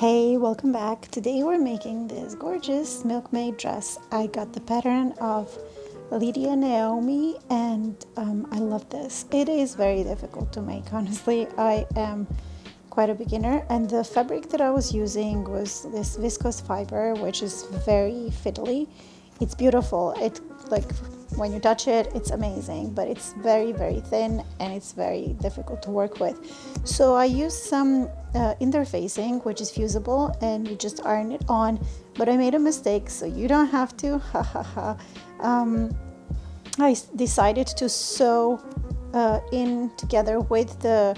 Hey, welcome back. Today we're making this gorgeous milkmaid dress. I got the pattern of Lydia Naomi and I love this. It is very difficult to make, honestly. I am quite a beginner, and the fabric that I was using was this viscose fiber, which is very fiddly. It's beautiful. It like when you touch it, it's amazing, but it's very, very thin and it's very difficult to work with. So I used some interfacing, which is fusible, and you just iron it on. But I made a mistake, so you don't have to. Ha ha ha. I decided to sew in together with the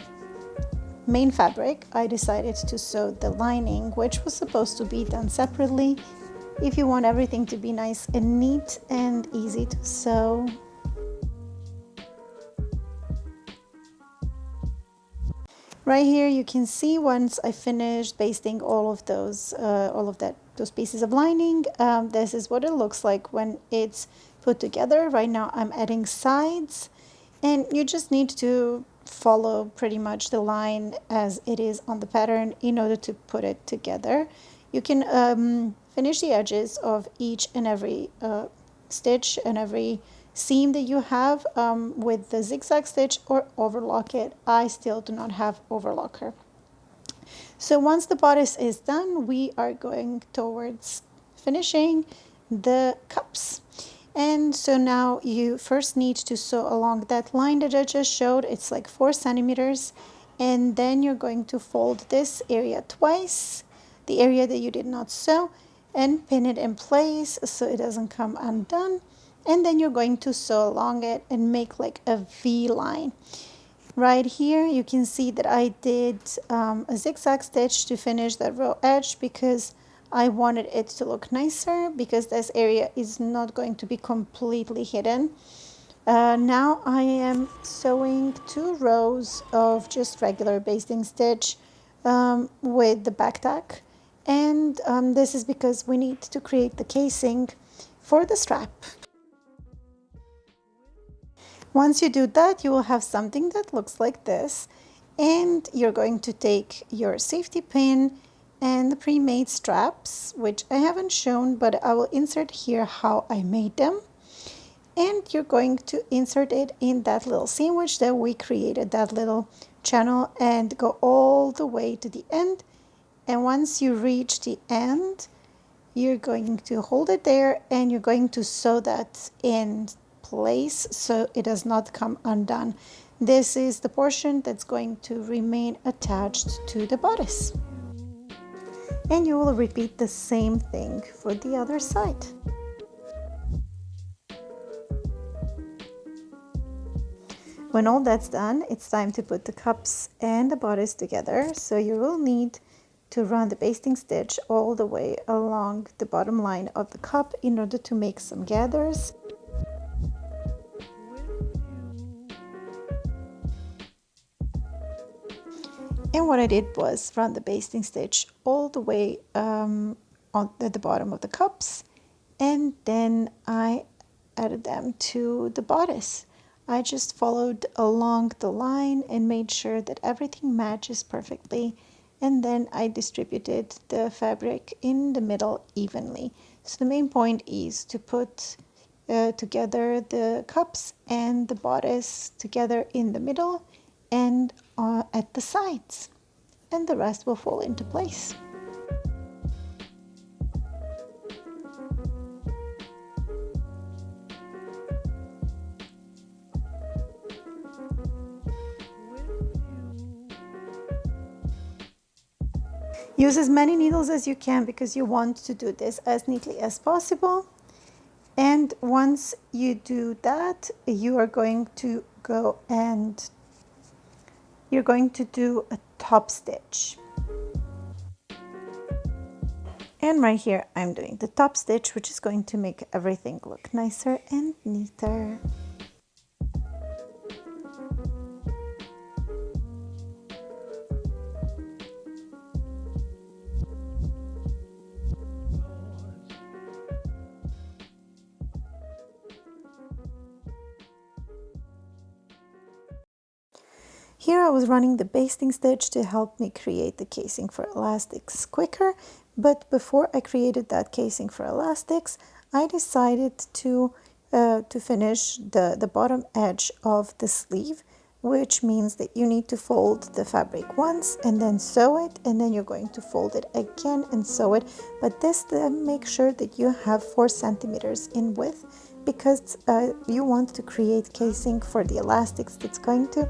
main fabric. I decided to sew the lining, which was supposed to be done separately if you want everything to be nice and neat and easy to sew. Right here you can see once I finished basting all of those pieces of lining, this is what it looks like when it's put together. Right now I'm adding sides, and you just need to follow pretty much the line as it is on the pattern in order to put it together. You can finish the edges of each and every stitch and every seam that you have with the zigzag stitch or overlock it. I still do not have overlocker. So once the bodice is done, we are going towards finishing the cups. And so now you first need to sew along that line that I just showed. It's like 4 centimeters. And then you're going to fold this area twice, the area that you did not sew, and pin it in place so it doesn't come undone. And then you're going to sew along it and make like a V line. Right here you can see that I did a zigzag stitch to finish that row edge because I wanted it to look nicer, because this area is not going to be completely hidden. Now I am sewing 2 rows of just regular basting stitch with the back tack, and this is because we need to create the casing for the strap. Once you do that, you will have something that looks like this, and you're going to take your safety pin and the pre-made straps, which I haven't shown, but I will insert here how I made them. And you're going to insert it in that little sandwich that we created, that little channel, and go all the way to the end. And once you reach the end, you're going to hold it there and you're going to sew that in place so it does not come undone. This is the portion that's going to remain attached to the bodice. And you will repeat the same thing for the other side. When all that's done, it's time to put the cups and the bodice together. So you will need to run the basting stitch all the way along the bottom line of the cup in order to make some gathers. And what I did was run the basting stitch all the way at the bottom of the cups, and then I added them to the bodice. I just followed along the line and made sure that everything matches perfectly, and then I distributed the fabric in the middle evenly. So the main point is to put together the cups and the bodice together in the middle and at the sides, and the rest will fall into place. Use as many needles as you can because you want to do this as neatly as possible. And once you do that, you are going to go and you're going to do a top stitch. And right here I'm doing the top stitch, which is going to make everything look nicer and neater. Here I was running the basting stitch to help me create the casing for elastics quicker, but before I created that casing for elastics, I decided to finish the bottom edge of the sleeve, which means that you need to fold the fabric once and then sew it, and then you're going to fold it again and sew it. But this then make sure that you have 4 centimeters in width, because you want to create casing for the elastics that's going to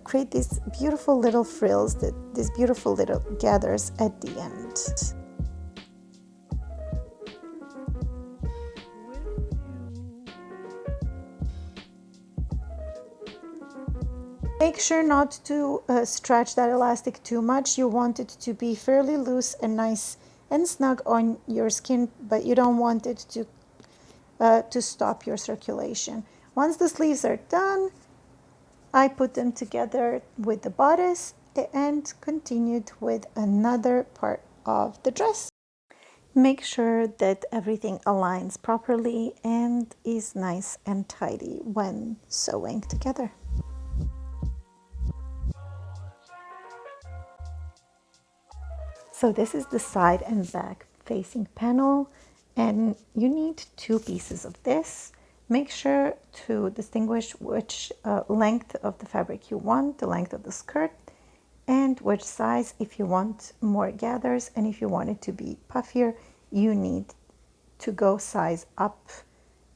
create these beautiful little frills, these beautiful little gathers at the end. Make sure not to stretch that elastic too much. You want it to be fairly loose and nice and snug on your skin, but you don't want it to stop your circulation. Once the sleeves are done, I put them together with the bodice and continued with another part of the dress. Make sure that everything aligns properly and is nice and tidy when sewing together. So this is the side and back facing panel, and you need 2 pieces of this. Make sure to distinguish which length of the fabric you want, the length of the skirt, and which size. If you want more gathers and if you want it to be puffier, you need to go size up,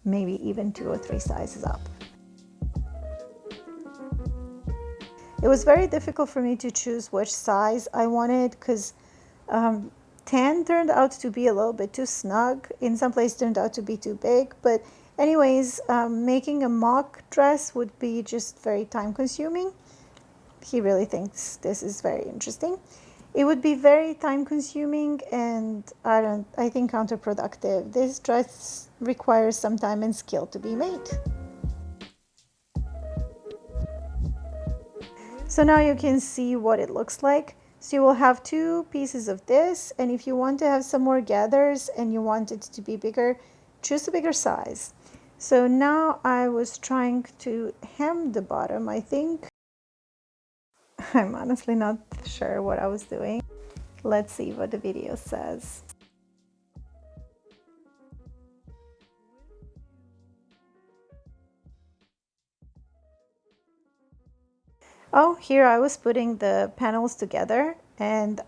maybe even 2 or 3 sizes up. It was very difficult for me to choose which size I wanted, because 10 turned out to be a little bit too snug. In some places turned out to be too big. But anyways, making a mock dress would be just very time consuming. He really thinks this is very interesting. It would be very time consuming and I think counterproductive. This dress requires some time and skill to be made. So now you can see what it looks like. So you will have 2 pieces of this, and if you want to have some more gathers and you want it to be bigger, choose a bigger size. So now I was trying to hem the bottom, I think. I'm honestly not sure what I was doing. Let's see what the video says. Oh, here I was putting the panels together, and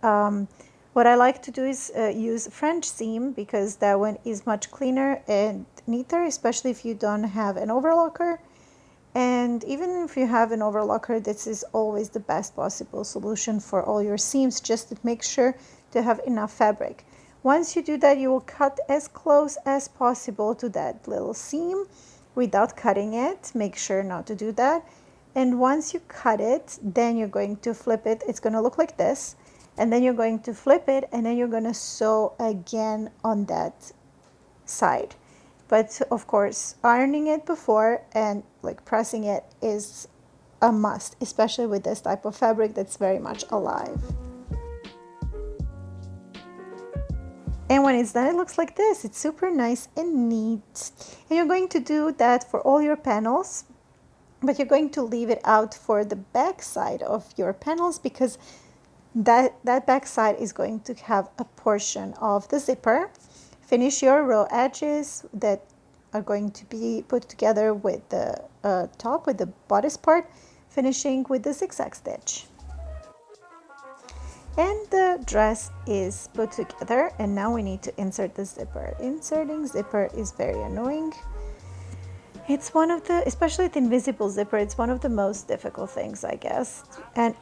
what I like to do is use French seam, because that one is much cleaner and neater, especially if you don't have an overlocker. And even if you have an overlocker, this is always the best possible solution for all your seams, just to make sure to have enough fabric. Once you do that, you will cut as close as possible to that little seam without cutting it. Make sure not to do that. And once you cut it, then you're going to flip it. It's going to look like this. And then you're going to flip it, and then you're going to sew again on that side. But of course, ironing it before and like pressing it is a must, especially with this type of fabric that's very much alive. And when it's done, it looks like this. It's super nice and neat. And you're going to do that for all your panels, but you're going to leave it out for the back side of your panels, because that back side is going to have a portion of the zipper. Finish your row edges that are going to be put together with the top, with the bodice part, finishing with the zigzag stitch. And the dress is put together, and now we need to insert the zipper. Inserting zipper is very annoying. It's one of the, especially the invisible zipper, it's one of the most difficult things, I guess. And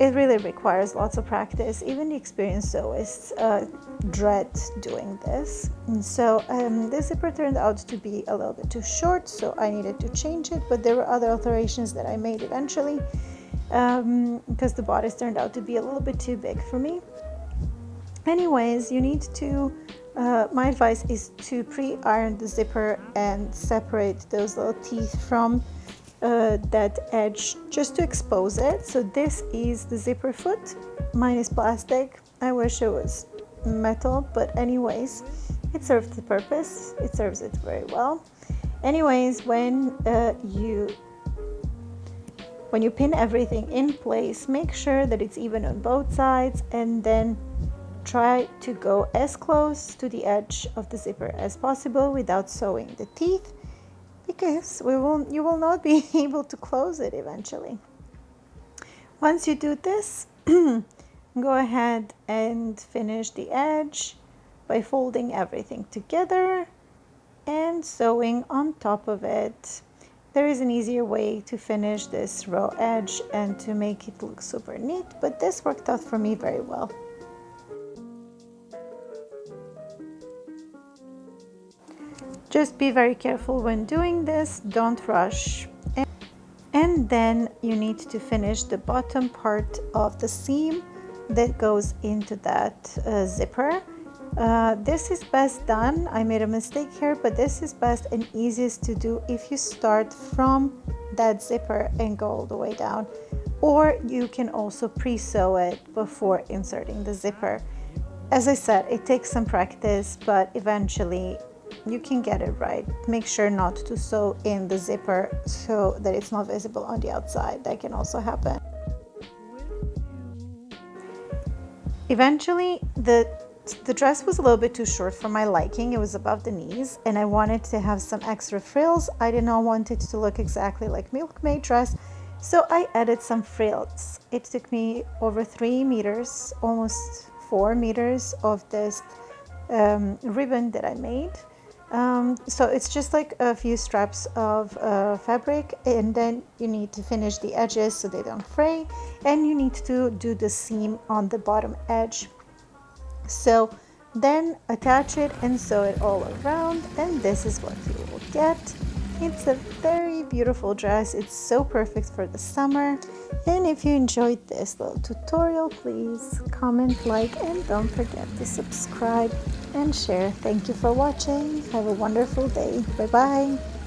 it really requires lots of practice. Even the experienced sewists dread doing this. And so the zipper turned out to be a little bit too short, so I needed to change it. But there were other alterations that I made eventually, because the bodice turned out to be a little bit too big for me. Anyways, you need to, my advice is to pre-iron the zipper and separate those little teeth from that edge, just to expose it. So this is the zipper foot. Mine is plastic. I wish it was metal, but anyways, it serves the purpose. It serves it very well. Anyways, when you When you pin everything in place, make sure that it's even on both sides, and then try to go as close to the edge of the zipper as possible without sewing the teeth, because you will not be able to close it eventually. Once you do this, go ahead and finish the edge by folding everything together and sewing on top of it. There is an easier way to finish this raw edge and to make it look super neat, but this worked out for me very well. Just be very careful when doing this, don't rush. And then you need to finish the bottom part of the seam that goes into that zipper. This is best done, I made a mistake here, but this is best and easiest to do if you start from that zipper and go all the way down. Or you can also pre-sew it before inserting the zipper. As I said, it takes some practice, but eventually you can get it right. Make sure not to sew in the zipper so that it's not visible on the outside. That can also happen. Eventually, the dress was a little bit too short for my liking. It was above the knees, and I wanted to have some extra frills. I did not want it to look exactly like Milkmaid Dress, so I added some frills. It took me over 3 meters, almost 4 meters of this ribbon that I made. So it's just like a few straps of fabric, and then you need to finish the edges so they don't fray, and you need to do the seam on the bottom edge. So then attach it and sew it all around, and this is what you will get. It's a very beautiful dress. It's so perfect for the summer. And if you enjoyed this little tutorial, please comment, like, and don't forget to subscribe and share. Thank you for watching. Have a wonderful day. Bye bye.